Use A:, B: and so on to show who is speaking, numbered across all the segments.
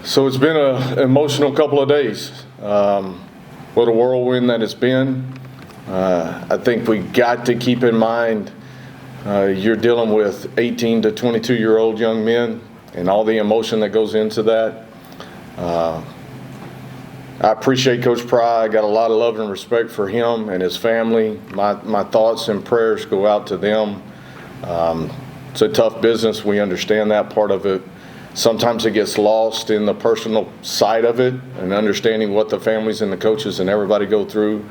A: So it's been an emotional couple of days. What a whirlwind that it's been. I think we got to keep in mind you're dealing with 18 to 22-year-old young men and all the emotion that goes into that. I appreciate Coach Pry. I got a lot of love and respect for him and his family. My thoughts and prayers go out to them. It's a tough business. We understand that part of it. Sometimes it gets lost in the personal side of it and understanding what the families and the coaches and everybody go through.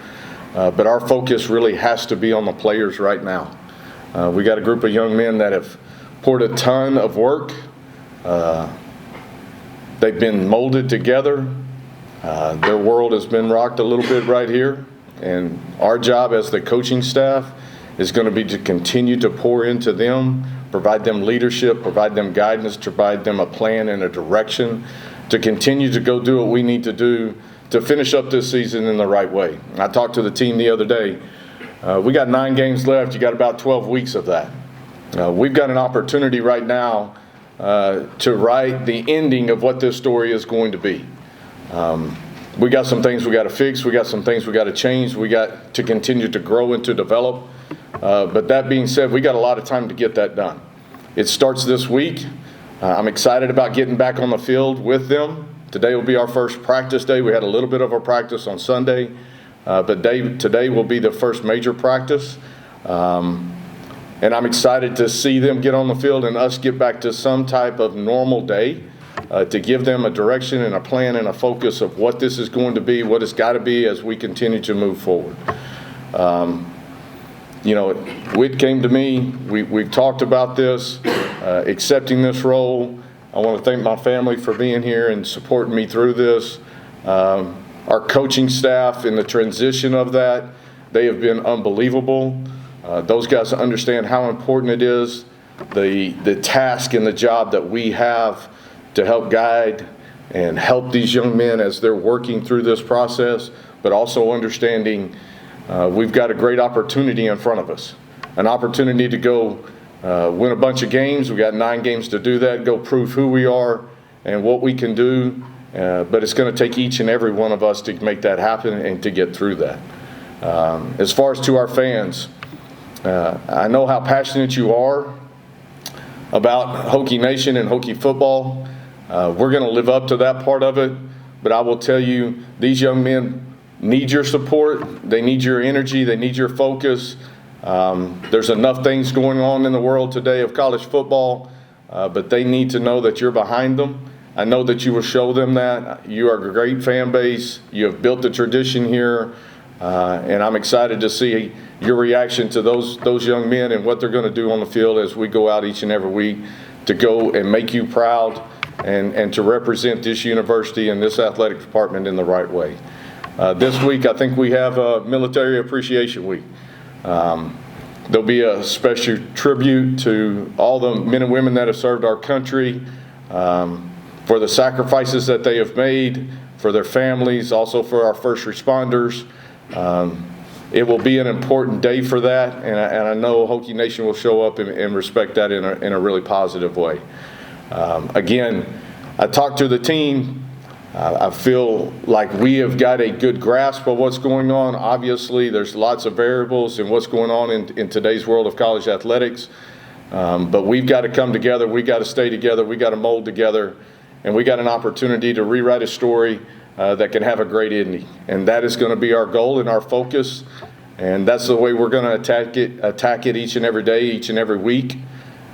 A: But our focus really has to be on the players right now. We got a group of young men that have poured a ton of work. They've been molded together. Their world has been rocked a little bit right here. And our job as the coaching staff is going to be to continue to pour into them, provide them leadership, provide them guidance, provide them a plan and a direction to continue to go do what we need to do to finish up this season in the right way. I talked to the team the other day. We got 9 games left. You got about 12 weeks of that. We've got an opportunity right now to write the ending of what this story is going to be. We got some things we got to fix. We got some things we got to change. We got to continue to grow and to develop. But that being said, we got a lot of time to get that done. It starts this week. I'm excited about getting back on the field with them. Today will be our first practice day. We had a little bit of a practice on Sunday, but today will be the first major practice. And I'm excited to see them get on the field and us get back to some type of normal day to give them a direction and a plan and a focus of what this is going to be, what it's got to be as we continue to move forward. Whit came to me. We've talked about this, accepting this role. I want to thank my family for being here and supporting me through this. Our coaching staff in the transition of that, they have been unbelievable. Those guys understand how important it is, the task and the job that we have to help guide and help these young men as they're working through this process, but also understanding we've got a great opportunity in front of us, an opportunity to go win a bunch of games. We've got 9 games to do that, go prove who we are and what we can do, but it's going to take each and every one of us to make that happen and to get through that. As far as to our fans, I know how passionate you are about Hokie Nation and Hokie football. We're going to live up to that part of it, but I will tell you, these young men need your support. They need your energy. They need your focus. There's enough things going on in the world today of college football, but they need to know that you're behind them. I know that you will show them that. You are a great fan base. You have built a tradition here, and I'm excited to see your reaction to those young men and what they're going to do on the field as we go out each and every week to go and make you proud and to represent this university and this athletic department in the right way. This week, I think we have a Military Appreciation Week. There'll be a special tribute to all the men and women that have served our country for the sacrifices that they have made, for their families, also for our first responders. It will be an important day for that, and I know Hokie Nation will show up and respect that in a really positive way. Again, I talked to the team. I feel like we have got a good grasp of what's going on. Obviously, there's lots of variables in what's going on in today's world of college athletics. But we've got to come together. We've got to stay together. We've got to mold together. And we got an opportunity to rewrite a story that can have a great ending. And that is going to be our goal and our focus. And that's the way we're going to attack it each and every day, each and every week.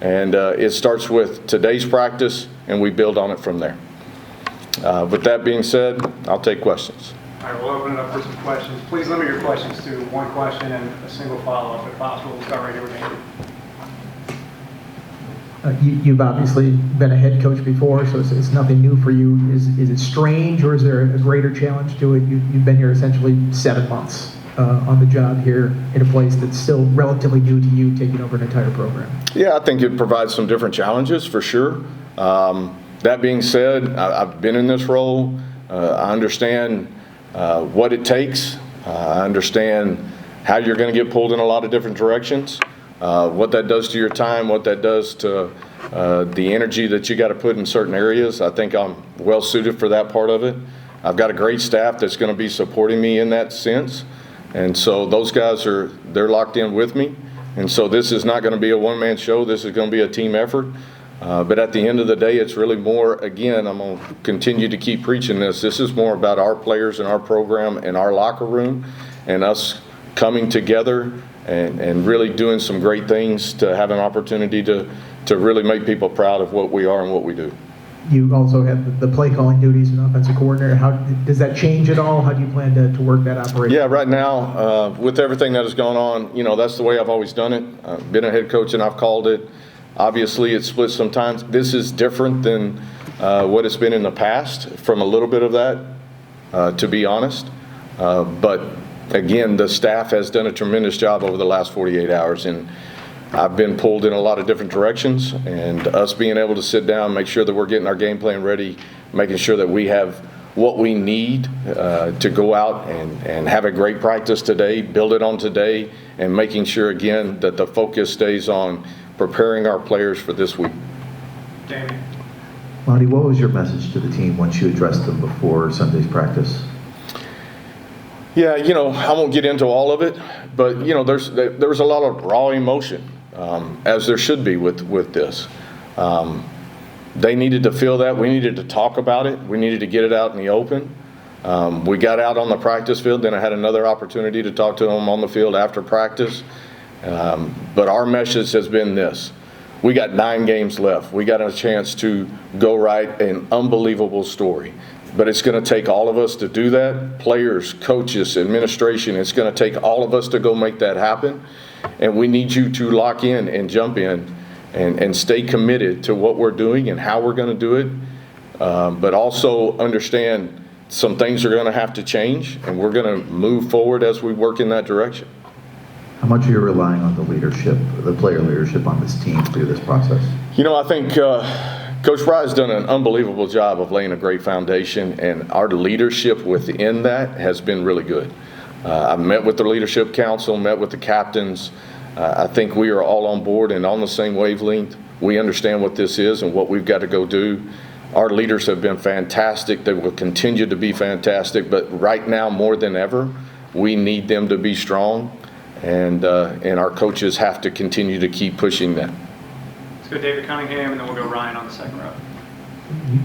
A: And it starts with today's practice, and we build on it from there. With that being said, I'll take questions.
B: All right, we'll open it up for some questions. Please limit your questions to one question and a single follow-up if possible. We'll start right here with Andy.
C: You've obviously been a head coach before, so it's nothing new for you. Is it strange, or is there a greater challenge to it? You've been here essentially 7 months on the job here in a place that's still relatively new to you, taking over an entire program.
A: Yeah, I think it provides some different challenges for sure. That being said, I've been in this role. I understand what it takes. I understand how you're going to get pulled in a lot of different directions. what that does to your time, what that does to the energy that you got to put in certain areas. I think I'm well suited for that part of it. I've got a great staff that's going to be supporting me in that sense. And so those guys they're locked in with me. And so this is not going to be a one-man show. This is going to be a team effort. But at the end of the day, it's really more, again, I'm going to continue to keep preaching this. This is more about our players and our program and our locker room and us coming together and really doing some great things to have an opportunity to really make people proud of what we are and what we do.
C: You also have the play calling duties and offensive coordinator. How does that change at all? How do you plan to work that operation?
A: Yeah, right now, with everything that has gone on, that's the way I've always done it. I've been a head coach and I've called it. Obviously, it's split sometimes. This is different than what it's been in the past from a little bit of that, to be honest. But again, the staff has done a tremendous job over the last 48 hours. And I've been pulled in a lot of different directions, and us being able to sit down, make sure that we're getting our game plan ready, making sure that we have what we need to go out and have a great practice today, build it on today, and making sure, again, that the focus stays on preparing our players for this week.
B: Damien.
D: Monty, what was your message to the team once you addressed them before Sunday's practice?
A: Yeah, I won't get into all of it, but, there was a lot of raw emotion, as there should be with this. They needed to feel that. We needed to talk about it. We needed to get it out in the open. We got out on the practice field. Then I had another opportunity to talk to them on the field after practice. But our message has been this. We got 9 games left. We got a chance to go write an unbelievable story. But it's going to take all of us to do that. Players, coaches, administration. It's going to take all of us to go make that happen. And we need you to lock in and jump in and stay committed to what we're doing and how we're going to do it. But also understand some things are going to have to change, and we're going to move forward as we work in that direction.
D: How much are you relying on the leadership, the player leadership on this team through this process?
A: I think Coach Fry's done an unbelievable job of laying a great foundation, and our leadership within that has been really good. I've met with the leadership council, met with the captains. I think we are all on board and on the same wavelength. We understand what this is and what we've got to go do. Our leaders have been fantastic. They will continue to be fantastic, but right now more than ever, we need them to be strong, and our coaches have to continue to keep pushing that.
B: Let's go David Cunningham, and then we'll go Ryan on the second row.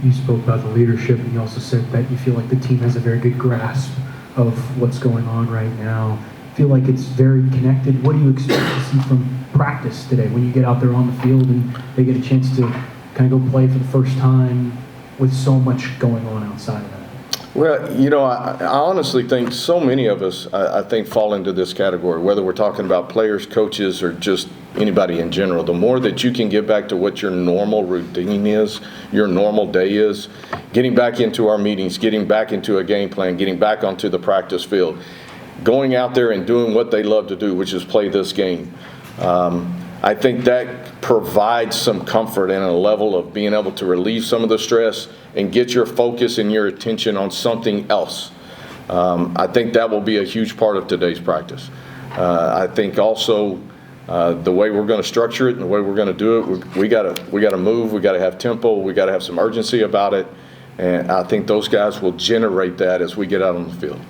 C: You spoke about the leadership, and you also said that you feel like the team has a very good grasp of what's going on right now. Feel like it's very connected. What do you expect to see from practice today when you get out there on the field and they get a chance to kind of go play for the first time with so much going on outside of that?
A: Well, I honestly think so many of us, I think, fall into this category, whether we're talking about players, coaches, or just anybody in general. The more that you can get back to what your normal routine is, your normal day is, getting back into our meetings, getting back into a game plan, getting back onto the practice field, going out there and doing what they love to do, which is play this game. I think that provides some comfort and a level of being able to relieve some of the stress and get your focus and your attention on something else. I think that will be a huge part of today's practice. I think also the way we're going to structure it and the way we're going to do it, we got to move, we got to have tempo, we got to have some urgency about it, and I think those guys will generate that as we get out on the field.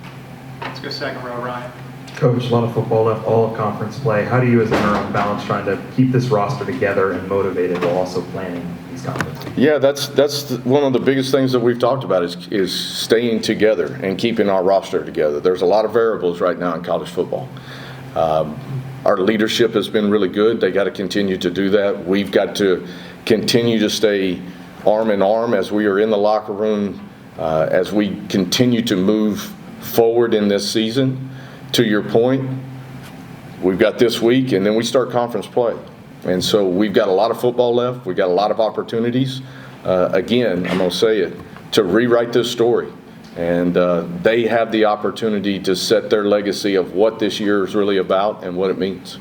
B: Let's go second row, Ryan.
E: Coach, a lot of football left, all of conference play. How do you as an interim balance trying to keep this roster together and motivated while also planning these conferences?
A: Yeah, that's one of the biggest things that we've talked about is staying together and keeping our roster together. There's a lot of variables right now in college football. Our leadership has been really good. They got to continue to do that. We've got to continue to stay arm in arm as we are in the locker room, as we continue to move forward in this season. To your point, we've got this week, and then we start conference play. And so we've got a lot of football left. We've got a lot of opportunities. Again, I'm going to say it, to rewrite this story. And they have the opportunity to set their legacy of what this year is really about and what it means.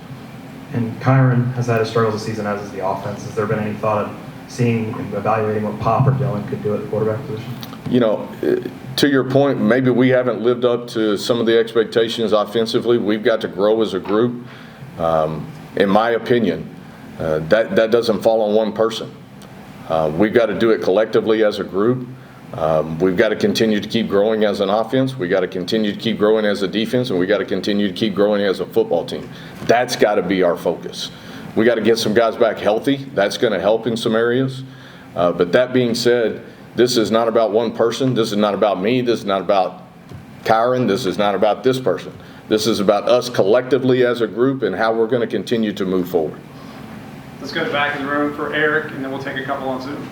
E: And Kyron has had his struggles this season, as is the offense. Has there been any thought of seeing and evaluating what Pop or Dylan could do at the quarterback position?
A: To your point, maybe we haven't lived up to some of the expectations offensively. We've got to grow as a group. in my opinion, that doesn't fall on one person. We've got to do it collectively as a group. We've got to continue to keep growing as an offense. We've got to continue to keep growing as a defense, and we got to continue to keep growing as a football team. That's got to be our focus. We got to get some guys back healthy. That's going to help in some areas. But that being said, this is not about one person. This is not about me. This is not about Kyron. This is not about this person. This is about us collectively as a group and how we're going to continue to move forward.
B: Let's go back in the room for Eric, and then we'll take a couple on Zoom.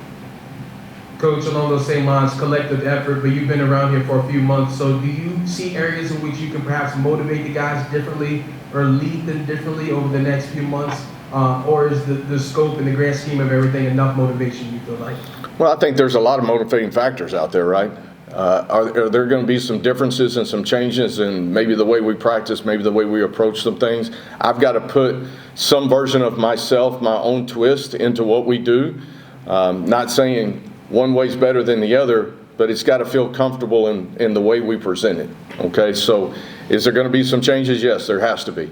F: Coach, along those same lines, collective effort, but you've been around here for a few months, so do you see areas in which you can perhaps motivate the guys differently or lead them differently over the next few months? Or is the scope and the grand scheme of everything enough motivation, you feel like?
A: Well, I think there's a lot of motivating factors out there, right? Are there going to be some differences and some changes in maybe the way we practice, maybe the way we approach some things? I've got to put some version of myself, my own twist into what we do. Not saying one way's better than the other, but it's got to feel comfortable in the way we present it. Okay, so is there going to be some changes? Yes, there has to be.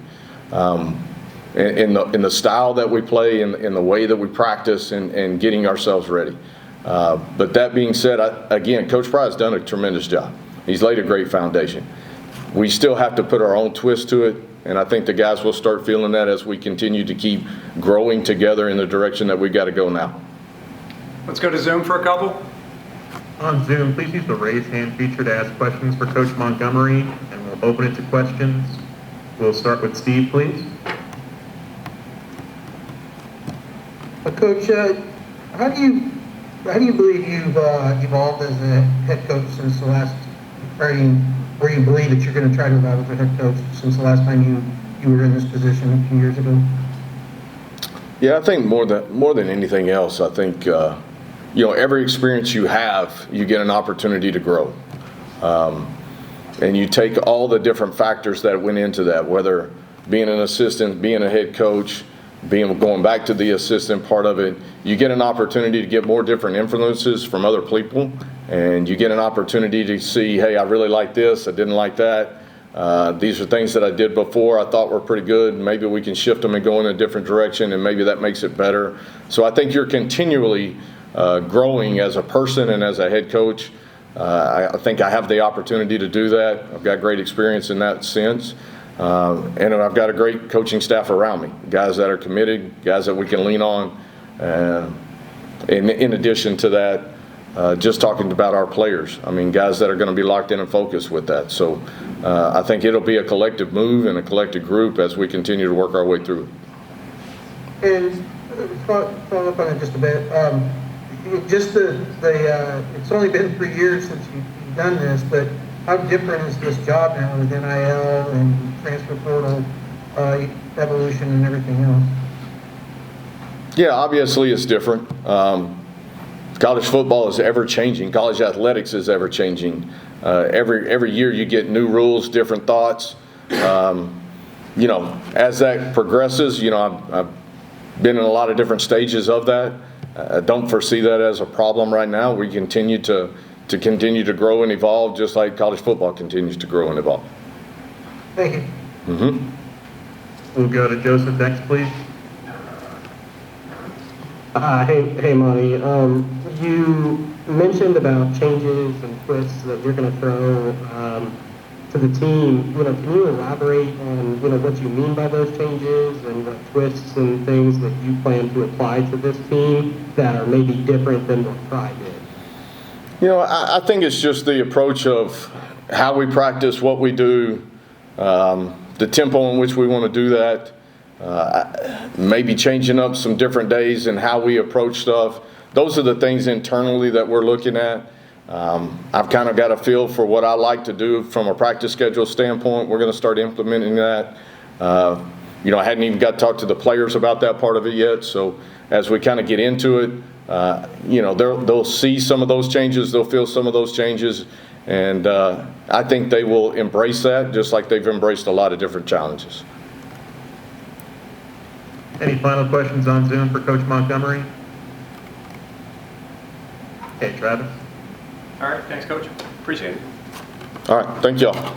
A: In the style that we play, in the way that we practice, and getting ourselves ready. But that being said, again, Coach Fry's done a tremendous job. He's laid a great foundation. We still have to put our own twist to it, and I think the guys will start feeling that as we continue to keep growing together in the direction that we've got to go now.
B: Let's go to Zoom for a couple.
G: On Zoom, please use the raise hand feature to ask questions for Coach Montgomery, and we'll open it to questions. We'll start with Steve, please.
H: Coach, how do you believe you've evolved as a head coach since the last, or you believe that you're going to try to evolve as a head coach since the last time you were in this position a few years ago?
A: Yeah, I think more than anything else, I think every experience you have, you get an opportunity to grow, and you take all the different factors that went into that, whether being an assistant, being a head coach, going back to the assistant part of it. You get an opportunity to get more different influences from other people, and you get an opportunity to see, hey, I really like this, I didn't like that. These are things that I did before I thought were pretty good. Maybe we can shift them and go in a different direction, and maybe that makes it better. So I think you're continually growing as a person and as a head coach. I think I have the opportunity to do that. I've got great experience in that sense. And I've got a great coaching staff around me, guys that are committed, guys that we can lean on. In addition to that, just talking about our players. I mean, guys that are going to be locked in and focused with that. So I think it'll be a collective move and a collective group as we continue to work our way through it.
H: And follow up on it just a bit. It's only been 3 years since you've done this, but how different is this job now with NIL and transfer portal evolution and everything else?
A: Yeah, obviously it's different. College football is ever changing. College athletics is ever changing. Every year you get new rules, different thoughts. As that progresses, I've been in a lot of different stages of that. I don't foresee that as a problem right now. We continue to grow and evolve, just like college football continues to grow and evolve.
H: Thank you.
G: We'll go to Joseph next, please.
I: Hey, Monty. You mentioned about changes and twists that you're going to throw to the team. Can you elaborate on what you mean by those changes and what twists and things that you plan to apply to this team that are maybe different than what Fry did?
A: I think it's just the approach of how we practice, what we do, the tempo in which we want to do that. Maybe changing up some different days and how we approach stuff. Those are the things internally that we're looking at. I've kind of got a feel for what I like to do from a practice schedule standpoint. We're going to start implementing that. I hadn't even got to talk to the players about that part of it yet. So as we kind of get into it, they'll see some of those changes. They'll feel some of those changes. And I think they will embrace that just like they've embraced a lot of different challenges.
G: Any final questions on Zoom for Coach Montgomery? Okay, Travis.
B: All right, thanks, Coach. Appreciate it.
A: All right, thank y'all.